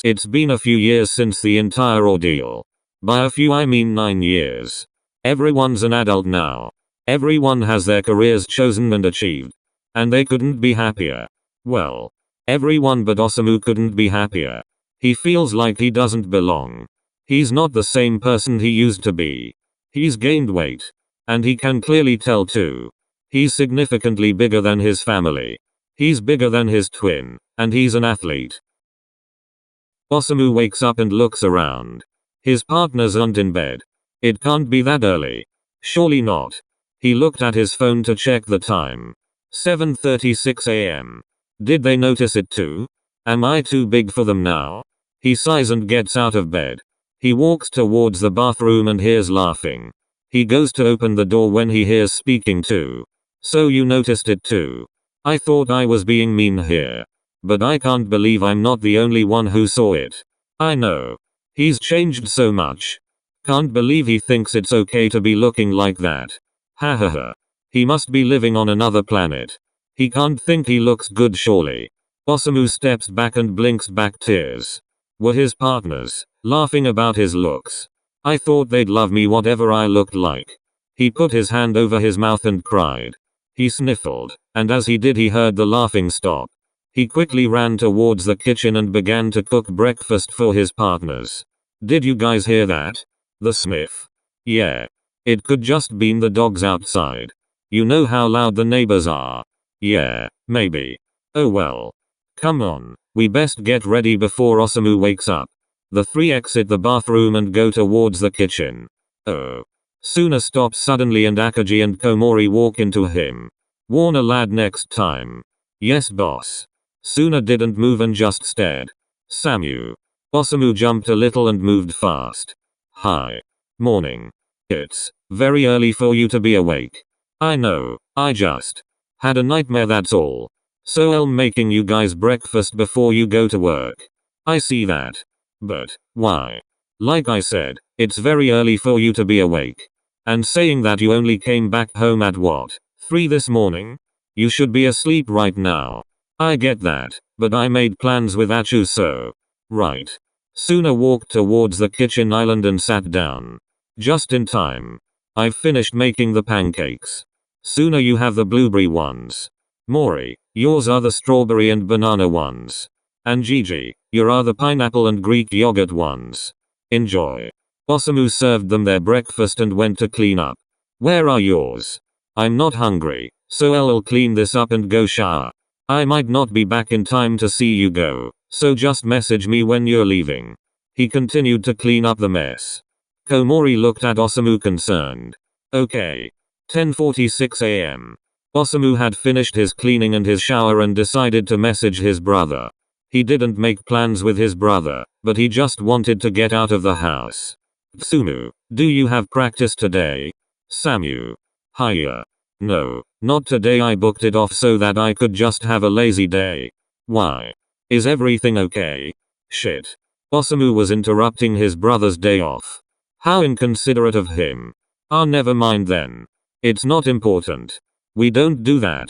It's been a few years since the entire ordeal. By a few I mean 9 years. Everyone's an adult now. Everyone has their careers chosen and achieved. And they couldn't be happier. Well, everyone but Osamu couldn't be happier. He feels like he doesn't belong. He's not the same person he used to be. He's gained weight. And he can clearly tell too. He's significantly bigger than his family. He's bigger than his twin, and he's an athlete. Osamu wakes up and looks around. His partners aren't in bed. It can't be that early. Surely not. He looked at his phone to check the time. 7:36 a.m. Did they notice it too? Am I too big for them now? He sighs and gets out of bed. He walks towards the bathroom and hears laughing. He goes to open the door when he hears speaking too. So you noticed it too. I thought I was being mean here. But I can't believe I'm not the only one who saw it. I know. He's changed so much. Can't believe he thinks it's okay to be looking like that. Ha ha ha. He must be living on another planet. He can't think he looks good surely. Osamu steps back and blinks back tears. Were his partners laughing about his looks? I thought they'd love me whatever I looked like. He put his hand over his mouth and cried. He sniffled, and as he did he heard the laughing stop. He quickly ran towards the kitchen and began to cook breakfast for his partners. Did you guys hear that? The sniff. Yeah. It could just been the dogs outside. You know how loud the neighbors are. Yeah, maybe. Oh well. Come on, we best get ready before Osamu wakes up. The three exit the bathroom and go towards the kitchen. Oh. Suna stops suddenly and Akaji and Komori walk into him. Warn a lad next time. Yes boss. Suna didn't move and just stared. Samu. Osamu jumped a little and moved fast. Hi. Morning. It's very early for you to be awake. I know, I just had a nightmare, that's all. So I'm making you guys breakfast before you go to work. I see that. But why? Like I said, it's very early for you to be awake. And saying that you only came back home at what, 3 this morning? You should be asleep right now. I get that, but I made plans with Atsumu so. Right. Suna walked towards the kitchen island and sat down. Just in time. I've finished making the pancakes. Suna, you have the blueberry ones. Mori, yours are the strawberry and banana ones. And Gigi, your are the pineapple and Greek yogurt ones. Enjoy. Osamu served them their breakfast and went to clean up. Where are yours? I'm not hungry, so I'll clean this up and go shower. I might not be back in time to see you go, so just message me when you're leaving. He continued to clean up the mess. Komori looked at Osamu concerned. Okay. 10:46 a.m. Osamu had finished his cleaning and his shower and decided to message his brother. He didn't make plans with his brother, but he just wanted to get out of the house. Atsumu, do you have practice today? Samu. Hiya. No, not today, I booked it off so that I could just have a lazy day. Why? Is everything okay? Shit. Osamu was interrupting his brother's day off. How inconsiderate of him. Ah, never mind then. It's not important. We don't do that.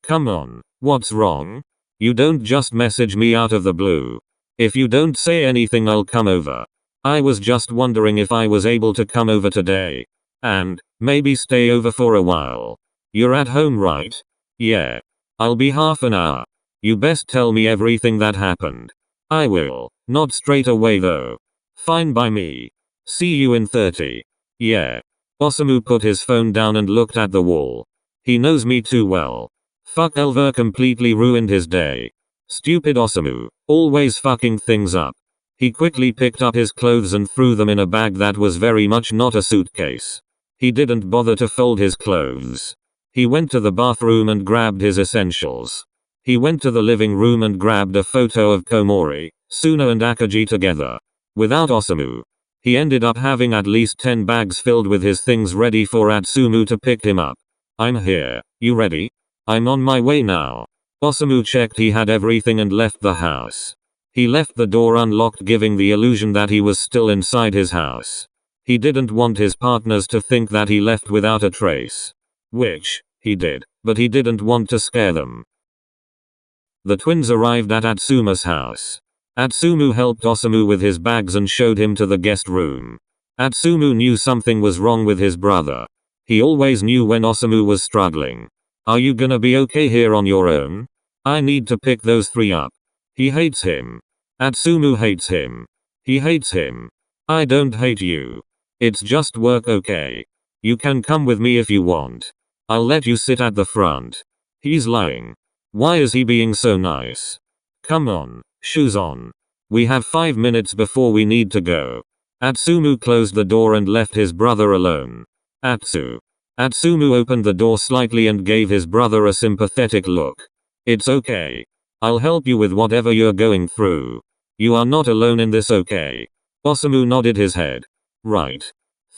Come on, what's wrong? You don't just message me out of the blue. If you don't say anything, I'll come over. I was just wondering if I was able to come over today. And maybe stay over for a while. You're at home, right? Yeah. I'll be half an hour. You best tell me everything that happened. I will. Not straight away though. Fine by me. See you in 30. Yeah. Osamu put his phone down and looked at the wall. He knows me too well. Fuck, Elver completely ruined his day. Stupid Osamu, always fucking things up. He quickly picked up his clothes and threw them in a bag that was very much not a suitcase. He didn't bother to fold his clothes. He went to the bathroom and grabbed his essentials. He went to the living room and grabbed a photo of Komori, Suna and Akaji together. Without Osamu, he ended up having at least 10 bags filled with his things ready for Atsumu to pick him up. I'm here, you ready? I'm on my way now. Osamu checked he had everything and left the house. He left the door unlocked, giving the illusion that he was still inside his house. He didn't want his partners to think that he left without a trace. Which, he did, but he didn't want to scare them. The twins arrived at Atsuma's house. Atsumu helped Osamu with his bags and showed him to the guest room. Atsumu knew something was wrong with his brother. He always knew when Osamu was struggling. Are you gonna be okay here on your own? I need to pick those 3 up. He hates him. Atsumu hates him. He hates him. I don't hate you. It's just work, okay? You can come with me if you want. I'll let you sit at the front. He's lying. Why is he being so nice? Come on, shoes on. We have 5 minutes before we need to go. Atsumu closed the door and left his brother alone. Atsumu opened the door slightly and gave his brother a sympathetic look. It's okay. I'll help you with whatever you're going through. You are not alone in this, okay? Osamu nodded his head. Right.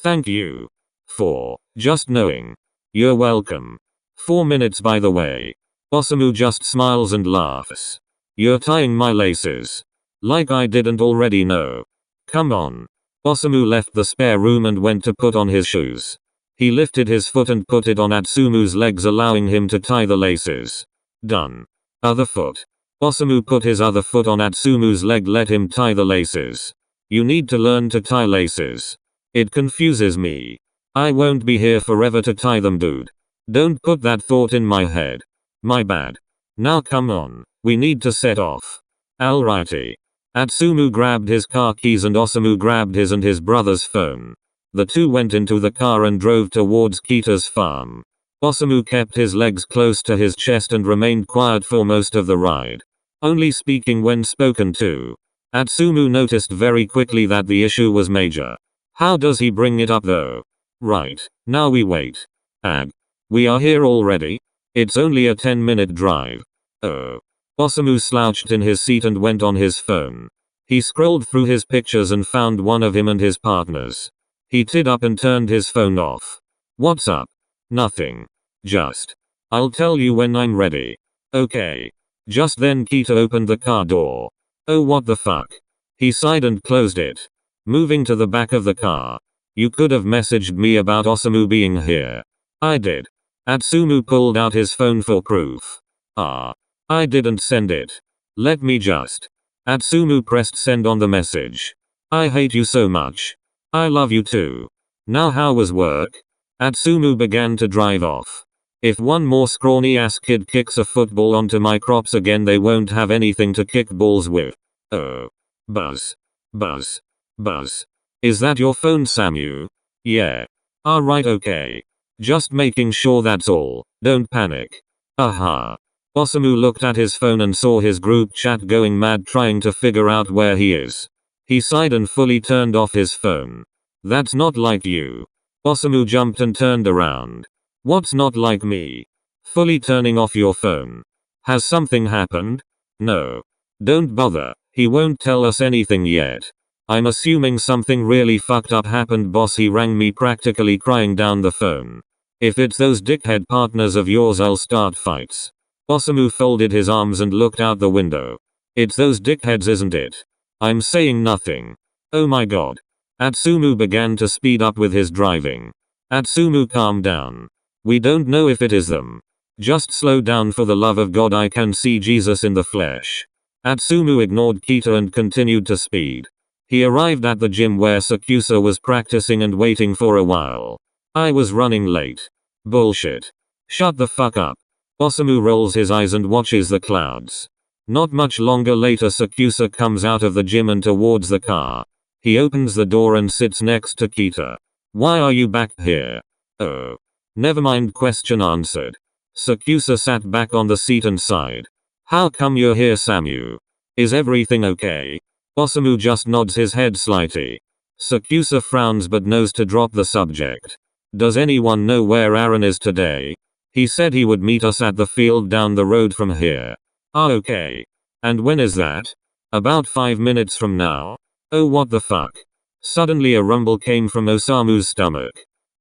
Thank you. For just knowing. You're welcome. 4 minutes by the way. Osamu just smiles and laughs. You're tying my laces. Like I didn't already know. Come on. Osamu left the spare room and went to put on his shoes. He lifted his foot and put it on Atsumu's legs, allowing him to tie the laces. Done. Other foot. Osamu put his other foot on Atsumu's leg, let him tie the laces. You need to learn to tie laces. It confuses me. I won't be here forever to tie them, dude. Don't put that thought in my head. My bad. Now come on, we need to set off. Alrighty. Atsumu grabbed his car keys and Osamu grabbed his and his brother's phone. The two went into the car and drove towards Kita's farm. Osamu kept his legs close to his chest and remained quiet for most of the ride, only speaking when spoken to. Atsumu noticed very quickly that the issue was major. How does he bring it up though? Right, now we wait. Ag. We are here already? It's only a 10-minute drive. Oh. Osamu slouched in his seat and went on his phone. He scrolled through his pictures and found one of him and his partners. He tied up and turned his phone off. What's up? Nothing. Just. I'll tell you when I'm ready. Okay. Just then Kita opened the car door. Oh, what the fuck? He sighed and closed it. Moving to the back of the car. You could have messaged me about Osamu being here. I did. Atsumu pulled out his phone for proof. I didn't send it. Let me just. Atsumu pressed send on the message. I hate you so much. I love you too. Now how was work? Atsumu began to drive off. If one more scrawny ass kid kicks a football onto my crops again, they won't have anything to kick balls with. Oh. Buzz. Buzz. Buzz. Is that your phone, Samu? Yeah. Alright, okay. Just making sure, that's all. Don't panic. Aha. Osamu looked at his phone and saw his group chat going mad trying to figure out where he is. He sighed and fully turned off his phone. That's not like you. Osamu jumped and turned around. What's not like me? Fully turning off your phone. Has something happened? No. Don't bother, he won't tell us anything yet. I'm assuming something really fucked up happened, boss. He rang me practically crying down the phone. If it's those dickhead partners of yours, I'll start fights. Osamu folded his arms and looked out the window. It's those dickheads, isn't it? I'm saying nothing. Oh my god. Atsumu began to speed up with his driving. Atsumu, calm down. We don't know if it is them. Just slow down, for the love of God, I can see Jesus in the flesh. Atsumu ignored Kita and continued to speed. He arrived at the gym where Sakusa was practicing and waiting for a while. I was running late. Bullshit. Shut the fuck up. Osamu rolls his eyes and watches the clouds. Not much longer later, Sakusa comes out of the gym and towards the car. He opens the door and sits next to Kita. Why are you back here? Oh. Never mind, question answered. Sakusa sat back on the seat and sighed. How come you're here, Samu? Is everything okay? Osamu just nods his head slightly. Sakusa frowns but knows to drop the subject. Does anyone know where Aaron is today? He said he would meet us at the field down the road from here. Ah, okay. And when is that? About 5 minutes from now. Oh, what the fuck? Suddenly a rumble came from Osamu's stomach.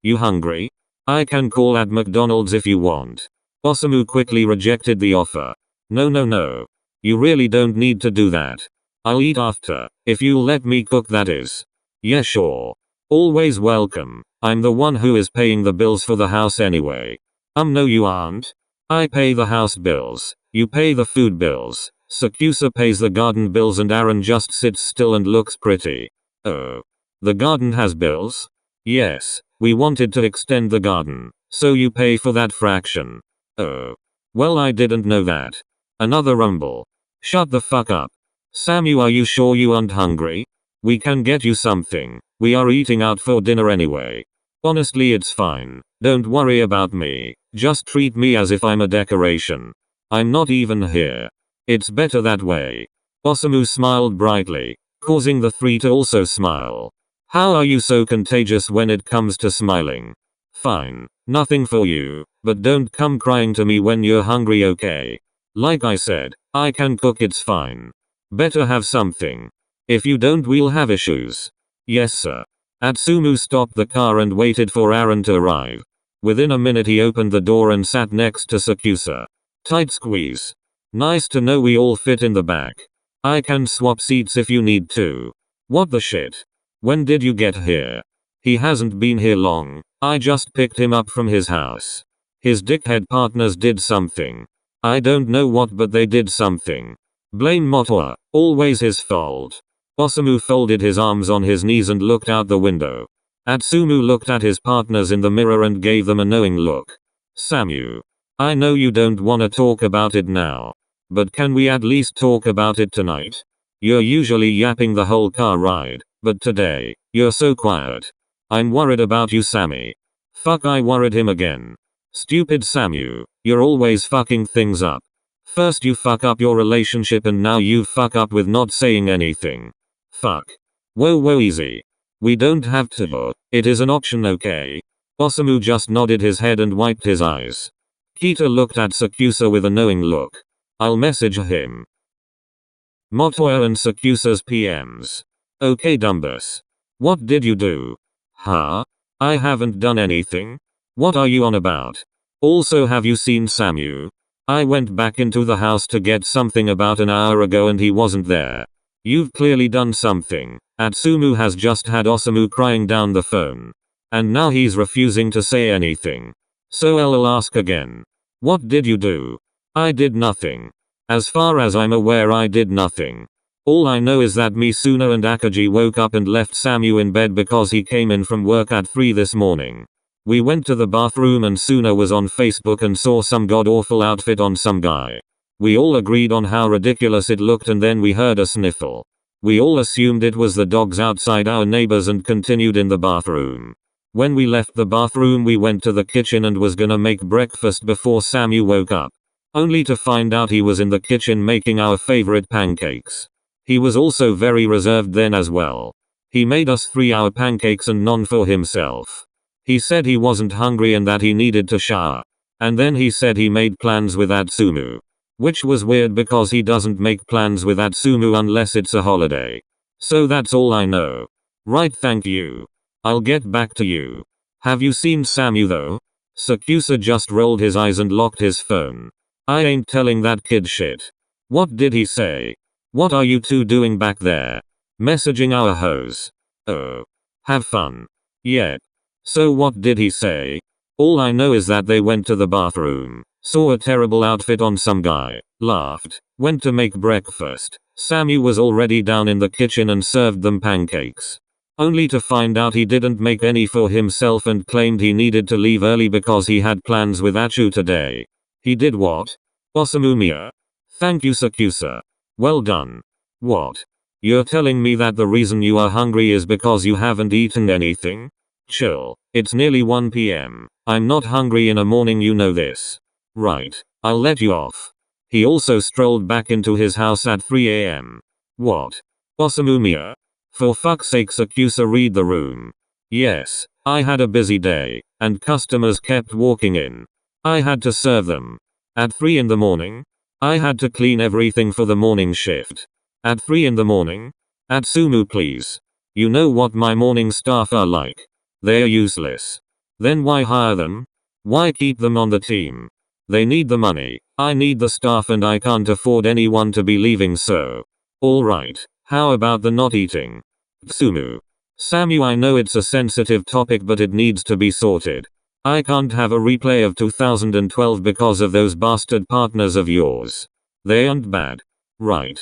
You hungry? I can call at McDonald's if you want. Osamu quickly rejected the offer. No. You really don't need to do that. I'll eat after, if you'll let me cook, that is. Yeah, sure. Always welcome. I'm the one who is paying the bills for the house anyway. No, you aren't. I pay the house bills. You pay the food bills. Sakusa pays the garden bills and Aaron just sits still and looks pretty. Oh. The garden has bills? Yes, we wanted to extend the garden, so you pay for that fraction. Oh. Well, I didn't know that. Another rumble. Shut the fuck up. Samu, are you sure you aren't hungry? We can get you something. We are eating out for dinner anyway. Honestly, it's fine. Don't worry about me. Just treat me as if I'm a decoration. I'm not even here. It's better that way. Osamu smiled brightly, causing the three to also smile. How are you so contagious when it comes to smiling? Fine. Nothing for you, but don't come crying to me when you're hungry, okay? Like I said, I can cook, it's fine. Better have something. If you don't, we'll have issues. Yes, sir. Atsumu stopped the car and waited for Aaron to arrive. Within a minute he opened the door and sat next to Sakusa. Tight squeeze. Nice to know we all fit in the back. I can swap seats if you need to. What the shit? When did you get here? He hasn't been here long. I just picked him up from his house. His dickhead partners did something. I don't know what, but they did something. Blame Motoa. Always his fault. Osamu folded his arms on his knees and looked out the window. Atsumu looked at his partners in the mirror and gave them a knowing look. Samu. I know you don't wanna talk about it now. But can we at least talk about it tonight? You're usually yapping the whole car ride, but today, you're so quiet. I'm worried about you, Sammy. Fuck, I worried him again. Stupid Samu, you're always fucking things up. First you fuck up your relationship and now you fuck up with not saying anything. Fuck. Whoa, easy. We don't have to. It is an option, okay? Osamu just nodded his head and wiped his eyes. Kita looked at Sakusa with a knowing look. I'll message him. Motoya and Sakusa's PMs. Okay, Dumbus. What did you do? Huh? I haven't done anything. What are you on about? Also, have you seen Samu? I went back into the house to get something about an hour ago and he wasn't there. You've clearly done something. Atsumu has just had Osamu crying down the phone. And now he's refusing to say anything. So I'll ask again. What did you do? I did nothing. As far as I'm aware, I did nothing. All I know is that Misuna and Akaji woke up and left Samu in bed because he came in from work at 3 this morning. We went to the bathroom and Suna was on Facebook and saw some god-awful outfit on some guy. We all agreed on how ridiculous it looked and then we heard a sniffle. We all assumed it was the dogs outside our neighbors and continued in the bathroom. When we left the bathroom, we went to the kitchen and was gonna make breakfast before Samu woke up. Only to find out he was in the kitchen making our favorite pancakes. He was also very reserved then as well. He made us 3-hour pancakes and none for himself. He said he wasn't hungry and that he needed to shower. And then he said he made plans with Atsumu. Which was weird because he doesn't make plans with Atsumu unless it's a holiday. So that's all I know. Right, thank you. I'll get back to you. Have you seen Samu though? Sakusa just rolled his eyes and locked his phone. I ain't telling that kid shit. What did he say? What are you two doing back there? Messaging our hoes. Oh. Have fun. Yeah. So what did he say? All I know is that they went to the bathroom, saw a terrible outfit on some guy, laughed, went to make breakfast. Samu was already down in the kitchen and served them pancakes. Only to find out he didn't make any for himself and claimed he needed to leave early because he had plans with Achu today. He did what? Osamu Miya? Thank you, Sakusa. Well done. What? You're telling me that the reason you are hungry is because you haven't eaten anything? Chill. It's nearly 1 PM. I'm not hungry in a morning, you know this. Right. I'll let you off. He also strolled back into his house at 3 AM. What? Osamu Miya? For fuck's sake, Sakusa, read the room. Yes. I had a busy day, and customers kept walking in. I had to serve them. At 3 in the morning? I had to clean everything for the morning shift. At 3 in the morning? Atsumu, please. You know what my morning staff are like. They're useless. Then why hire them? Why keep them on the team? They need the money. I need the staff and I can't afford anyone to be leaving, so. Alright, how about the not eating? Atsumu. Samu, I know it's a sensitive topic but it needs to be sorted. I can't have a replay of 2012 because of those bastard partners of yours. They aren't bad. Right.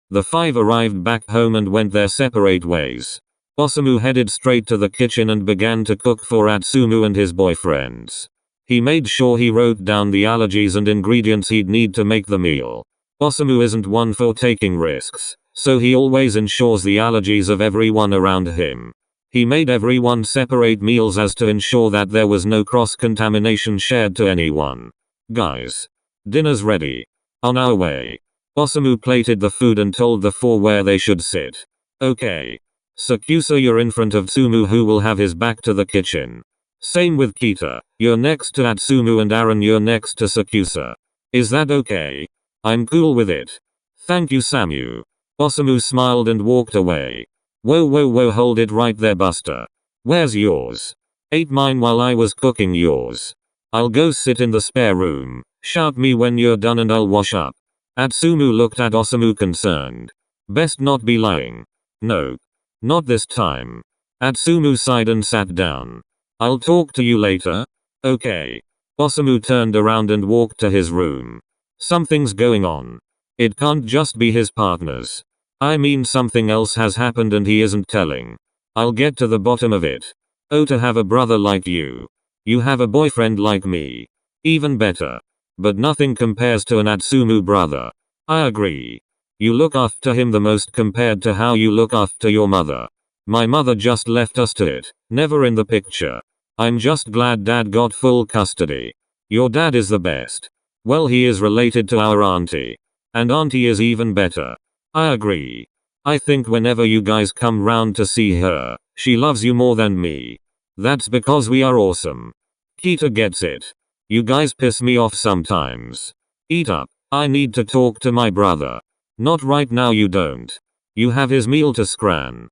The five arrived back home and went their separate ways. Osamu headed straight to the kitchen and began to cook for Atsumu and his boyfriends. He made sure he wrote down the allergies and ingredients he'd need to make the meal. Osamu isn't one for taking risks, so he always ensures the allergies of everyone around him. He made everyone separate meals as to ensure that there was no cross-contamination shared to anyone. Guys, dinner's ready. On our way. Osamu plated the food and told the four where they should sit. Okay. Sakusa, you're in front of Atsumu, who will have his back to the kitchen. Same with Kita, you're next to Atsumu, and Aaron, you're next to Sakusa. Is that okay? I'm cool with it. Thank you, Samu. Osamu smiled and walked away. Whoa, hold it right there, Buster. Where's yours? Ate mine while I was cooking yours. I'll go sit in the spare room. Shout me when you're done and I'll wash up. Atsumu looked at Osamu concerned. Best not be lying. No. Not this time. Atsumu sighed and sat down. I'll talk to you later. Okay. Osamu turned around and walked to his room. Something's going on. It can't just be his partners. I mean, something else has happened and he isn't telling. I'll get to the bottom of it. Oh, to have a brother like you. You have a boyfriend like me. Even better. But nothing compares to an Atsumu brother. I agree. You look after him the most compared to how you look after your mother. My mother just left us to it, never in the picture. I'm just glad Dad got full custody. Your dad is the best. Well, he is related to our auntie. And auntie is even better. I agree. I think whenever you guys come round to see her, she loves you more than me. That's because we are awesome. Kita gets it. You guys piss me off sometimes. Eat up. I need to talk to my brother. Not right now, you don't. You have his meal to scran.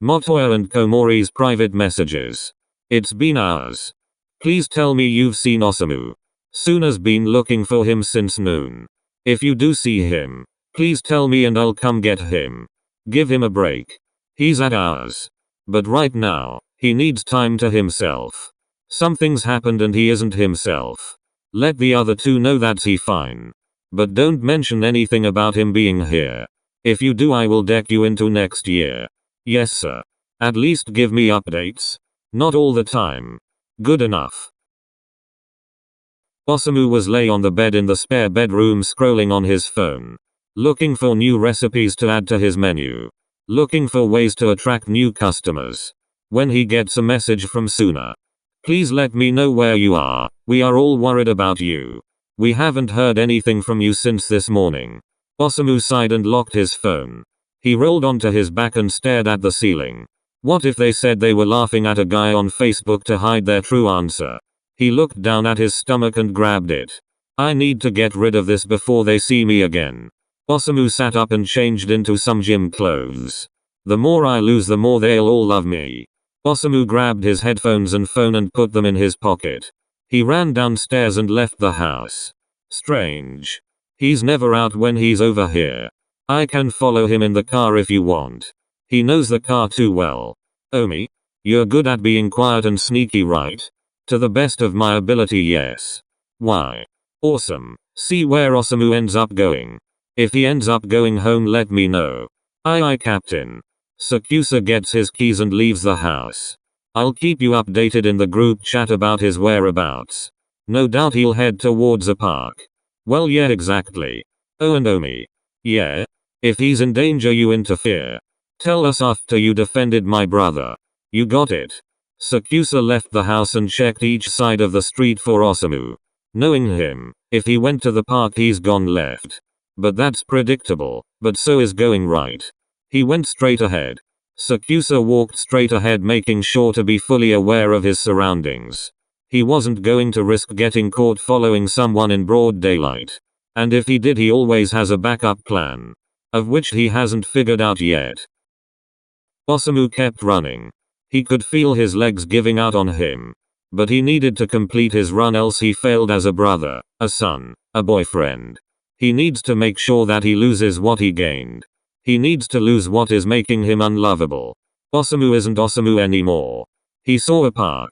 Motoya and Komori's private messages. It's been hours. Please tell me you've seen Osamu. Suna's been looking for him since noon. If you do see him, please tell me and I'll come get him. Give him a break. He's at ours. But right now, he needs time to himself. Something's happened and he isn't himself. Let the other two know that's he fine. But don't mention anything about him being here. If you do, I will deck you into next year. Yes, sir. At least give me updates. Not all the time. Good enough. Osamu was lay on the bed in the spare bedroom, scrolling on his phone. Looking for new recipes to add to his menu. Looking for ways to attract new customers. When he gets a message from Suna. Please let me know where you are. We are all worried about you. We haven't heard anything from you since this morning. Osamu sighed and locked his phone. He rolled onto his back and stared at the ceiling. What if they said they were laughing at a guy on Facebook to hide their true answer? He looked down at his stomach and grabbed it. I need to get rid of this before they see me again. Osamu sat up and changed into some gym clothes. The more I lose, the more they'll all love me. Osamu grabbed his headphones and phone and put them in his pocket. He ran downstairs and left the house. Strange. He's never out when he's over here. I can follow him in the car if you want. He knows the car too well. Omi, you're good at being quiet and sneaky, right? To the best of my ability, yes. Why? Awesome. See where Osamu ends up going. If he ends up going home, let me know. Aye, Captain. Sakusa gets his keys and leaves the house. I'll keep you updated in the group chat about his whereabouts. No doubt he'll head towards a park. Well, yeah, exactly. Oh, and Omi. Yeah? If he's in danger, you interfere. Tell us after you defended my brother. You got it. Sakusa left the house and checked each side of the street for Osamu. Knowing him, if he went to the park, he's gone left. But that's predictable, but so is going right. He went straight ahead. Sakusa walked straight ahead, making sure to be fully aware of his surroundings. He wasn't going to risk getting caught following someone in broad daylight. And if he did, he always has a backup plan. Of which he hasn't figured out yet. Osamu kept running. He could feel his legs giving out on him. But he needed to complete his run, else he failed as a brother, a son, a boyfriend. He needs to make sure that he loses what he gained. He needs to lose what is making him unlovable. Osamu isn't Osamu anymore. He saw a park.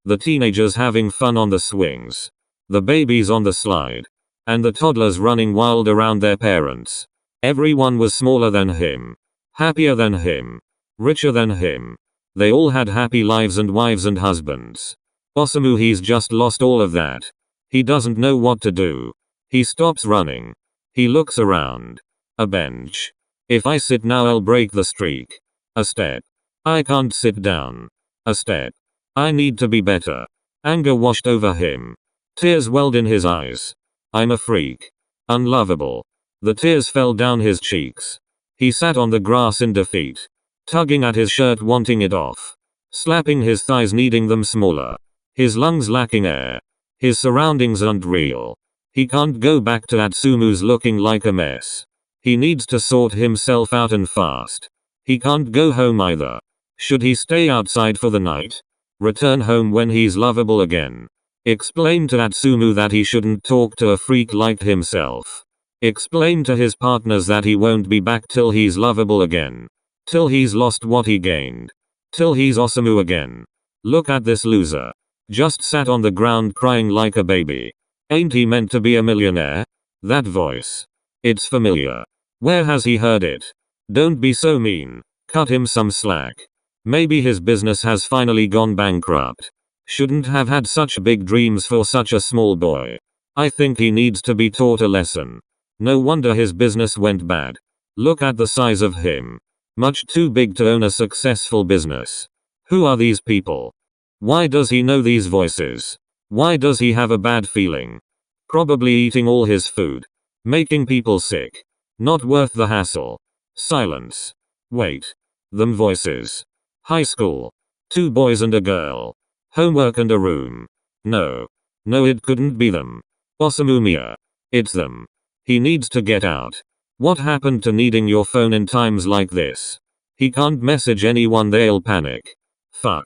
The teenagers having fun on the swings. The babies on the slide. and the toddlers running wild around their parents. Everyone was smaller than him, happier than him, richer than him. They all had happy lives and wives and husbands. Osamu, he's just lost all of that. He doesn't know what to do. He stops running. He looks around. A bench. If I sit now, I'll break the streak. A step. I can't sit down. A step. I need to be better. Anger washed over him. Tears welled in his eyes. I'm a freak. Unlovable. The tears fell down his cheeks. He sat on the grass in defeat, tugging at his shirt, wanting it off, slapping his thighs, needing them smaller, his lungs lacking air, his surroundings unreal. He can't go back to Atsumu's looking like a mess. He needs to sort himself out and fast. He can't go home either. Should he stay outside for the night? Return home when he's lovable again? Explain to Atsumu that he shouldn't talk to a freak like himself. Explain to his partners that he won't be back till he's lovable again. Till he's lost what he gained. Till he's Osamu again. Look at this loser. Just sat on the ground crying like a baby. Ain't he meant to be a millionaire? That voice. It's familiar. Where has he heard it? Don't be so mean. Cut him some slack. Maybe his business has finally gone bankrupt. Shouldn't have had such big dreams for such a small boy. I think he needs to be taught a lesson. No wonder his business went bad. Look at the size of him. Much too big to own a successful business. Who are these people? Why does he know these voices? Why does he have a bad feeling? Probably eating all his food. Making people sick. Not worth the hassle. Silence. Wait. Them voices. High school. 2 boys and a girl. Homework and a room. No. No, it couldn't be them. Osamu Miya. It's them. He needs to get out. What happened to needing your phone in times like this? He can't message anyone, they'll panic. Fuck.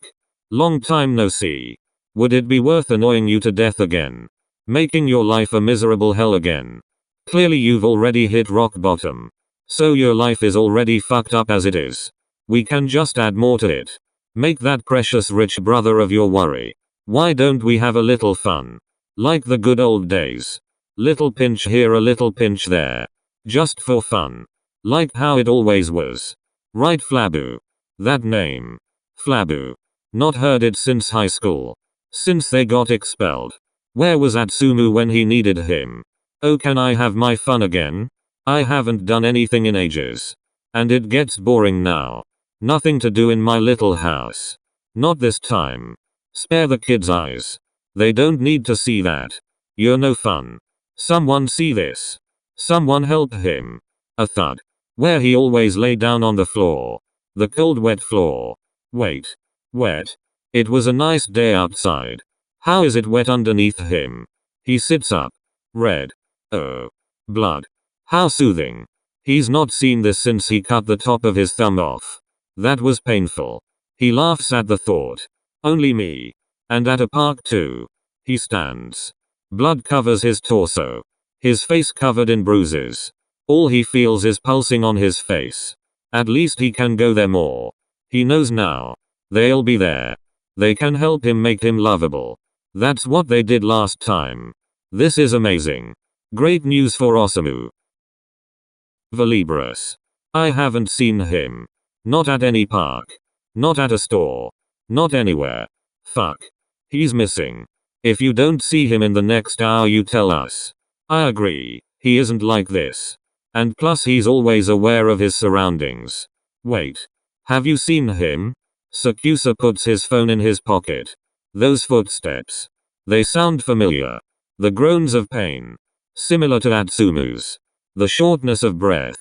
Long time no see. Would it be worth annoying you to death again? Making your life a miserable hell again? Clearly you've already hit rock bottom. So your life is already fucked up as it is. We can just add more to it. Make that precious rich brother of your worry. Why don't we have a little fun? Like the good old days. Little pinch here, a little pinch there. Just for fun. Like how it always was. Right, Flabu? That name. Flabu. Not heard it since high school. Since they got expelled. Where was Atsumu when he needed him? Oh, can I have my fun again? I haven't done anything in ages. And it gets boring now. Nothing to do in my little house. Not this time. Spare the kids' eyes. They don't need to see that. You're no fun. Someone see this. Someone help him. A thud. Where he always lay down on the floor. The cold wet floor. Wait. Wet? It was a nice day outside. How is it wet underneath him? He sits up. Red. Oh. Blood. How soothing. He's not seen this since he cut the top of his thumb off. That was painful. He laughs at the thought. Only me. And at a park too. He stands. Blood covers his torso. His face covered in bruises. All he feels is pulsing on his face. At least he can go there more. He knows now. They'll be there. They can help him, make him lovable. That's what they did last time. This is amazing. Great news for Osamu. Velibris. I haven't seen him. Not at any park. Not at a store. Not anywhere. Fuck. He's missing. If you don't see him in the next hour, you tell us. I agree. He isn't like this. And plus he's always aware of his surroundings. Wait. Have you seen him? Sakusa puts his phone in his pocket. Those footsteps. They sound familiar. The groans of pain. Similar to Atsumu's. The shortness of breath.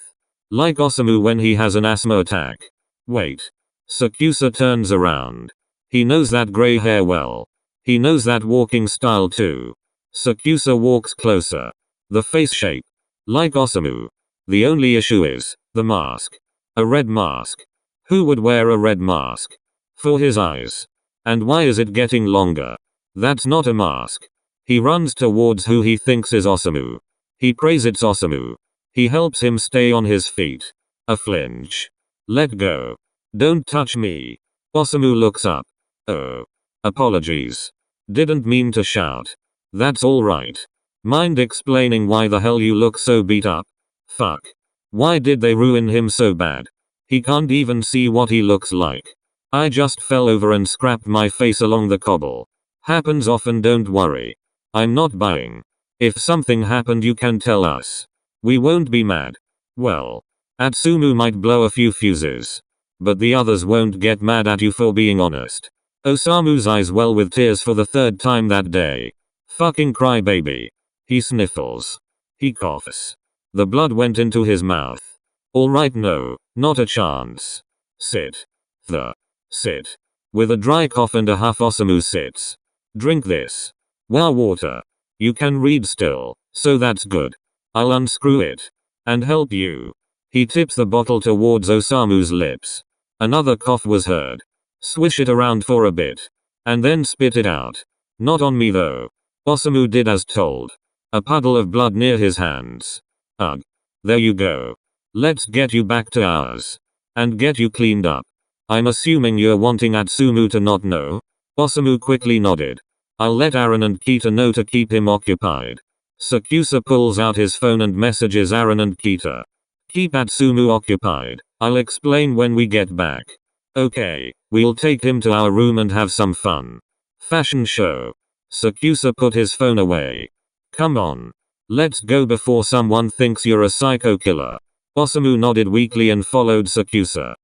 Like Osamu when he has an asthma attack. Wait. Sakusa turns around. He knows that gray hair well. He knows that walking style too. Sakusa walks closer. The face shape. Like Osamu. The only issue is the mask. A red mask. Who would wear a red mask? For his eyes. And why is it getting longer? That's not a mask. He runs towards who he thinks is Osamu. He prays it's Osamu. He helps him stay on his feet. A flinch. Let go. Don't touch me. Osamu looks up. Oh. Apologies. Didn't mean to shout. That's alright. Mind explaining why the hell you look so beat up? Fuck. Why did they ruin him so bad? He can't even see what he looks like. I just fell over and scrapped my face along the cobble. Happens often, don't worry. I'm not buying. If something happened you can tell us. We won't be mad. Well, Atsumu might blow a few fuses. But the others won't get mad at you for being honest. Osamu's eyes well with tears for the third time that day. Fucking crybaby. He sniffles. He coughs. The blood went into his mouth. Alright, no, not a chance. Sit. Sit. With a dry cough and a huff, Osamu sits. Drink this. Wow, water. You can read still, so that's good. I'll unscrew it. And help you. He tips the bottle towards Osamu's lips. Another cough was heard. Swish it around for a bit. And then spit it out. Not on me though. Osamu did as told. A puddle of blood near his hands. Ugh. There you go. Let's get you back to ours. And get you cleaned up. I'm assuming you're wanting Atsumu to not know? Osamu quickly nodded. I'll let Aaron and Kita know to keep him occupied. Sakusa pulls out his phone and messages Aaron and Kita. Keep Atsumu occupied. I'll explain when we get back. Okay, we'll take him to our room and have some fun. Fashion show. Sakusa put his phone away. Come on. Let's go before someone thinks you're a psycho killer. Osamu nodded weakly and followed Sakusa.